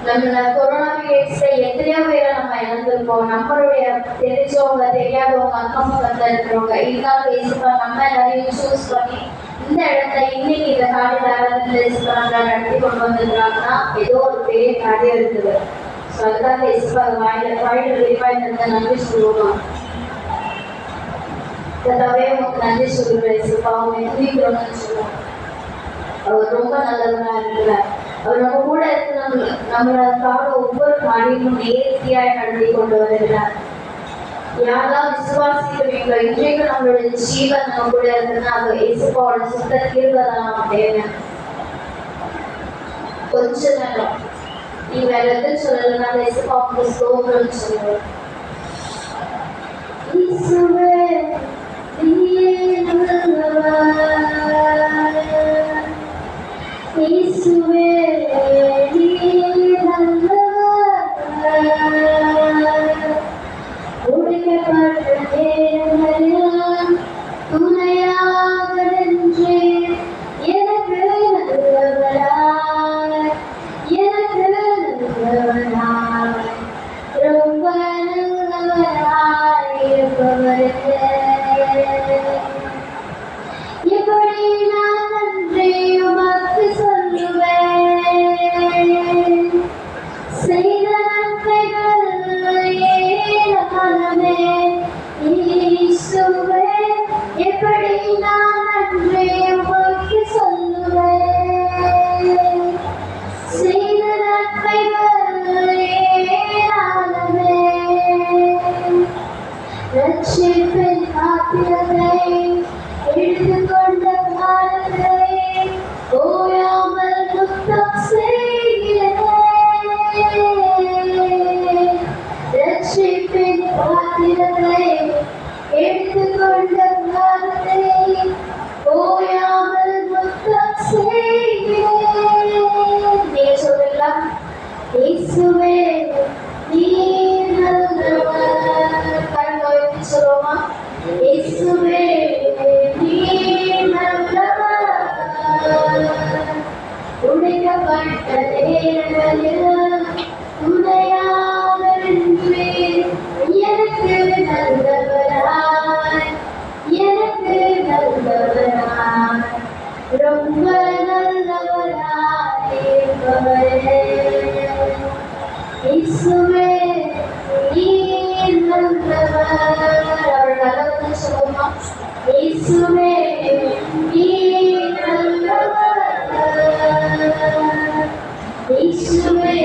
நம்ம கொரோனா பீரியட்ஸ்ல எத்தனையோ பேரை நம்ம இழந்திருக்கோம். நம்மளுடைய தெரிஞ்சவங்க தெரியாதவங்க அக்கம் பக்கத்துல இருக்கிறவங்க இருந்தாலும் பேசுப்பா நம்ம எல்லாரையும் சூஸ் பண்ணி இந்த இடத்துல இன்னைக்கு இந்த காலையில நடத்தி கொண்டு வந்திருக்காங்கன்னா ஏதோ ஒரு பெரிய காரியம் இருக்குது. ஸோ அதுதான் பேசுப்பா வாயில வெளிப்பா இந்த நன்றி சொல்லுவோம். கர்த்தாவே உங்களுக்கு நன்றி சொல்லுவேன். இயேசுப்பா உங்களை துதிக்கிறோம்னு சொல்லுவோம். அவர் ரொம்ப நல்லவனா இருக்கிறார். அவர் நம்ம கூட இருந்து நம்மளுக்காக ஒவ்வொரு காரியமும் நேர்த்தியாய் நடத்தி கொண்டு வருகிறார். யாரெல்லாம் விசுவாசிக்கிறீங்களோ இன்றைக்கு நம்மளுடைய ஜீவன் நம்ம கூட இருந்ததுன்னா அது இயேசுப்பாவோட சுத்த கிருபை தான் தேவன். கொஞ்ச நேரம் நீ வேற எதுவும் சொல்லலைன்னா இயேசுப்பா உங்களுக்கு ஸ்தோத்திரம் சொல்லுவோம். இயேசுவே இயேசுவே உடைக்கப்பட்ட நேரங்களில் துணையாக நின்று எனக்கு நல்லவராய் ரொம்ப நல்லவராய் இருப்பவரே எப்படி நான் நன்றி உமக்கு சொல்லுவேன். செய்த நன்மைகள் ஏராளமே இயேசுவே எப்படி நான் நன்றி உமக்கு சொல்லுவேன். செய்த நன்மைகள் ஏராளமே ரட்சிப்பின் பாத்திரத்தை எடுத்துக்கொண்ட காலத்தை ஓயாமல் முத்தம் செய்கிறேன். ரட்சிப்பின் பாத்திரத்தை எடுத்துக்கொண்ட காலத்தை ஓயாமல் முத்தம் செய்கிறேன். நீங்க சொல்றீங்களா? இயேசுவே நீர் நல்லவர். கரங்களை உயர்த்தி சொல்லுவோமா? இயேசுவே நீர் நல்லவர். உடைக்கப்பட்ட நேரங்களில் துணையாக நின்று எனக்கு நல்லவராய் ரொம்ப நல்லவராய் இருப்பவரே இயேசுவே நீர் நல்லவர். அவர் நல்லவர்னு சொல்லுவோமா? இயேசுவே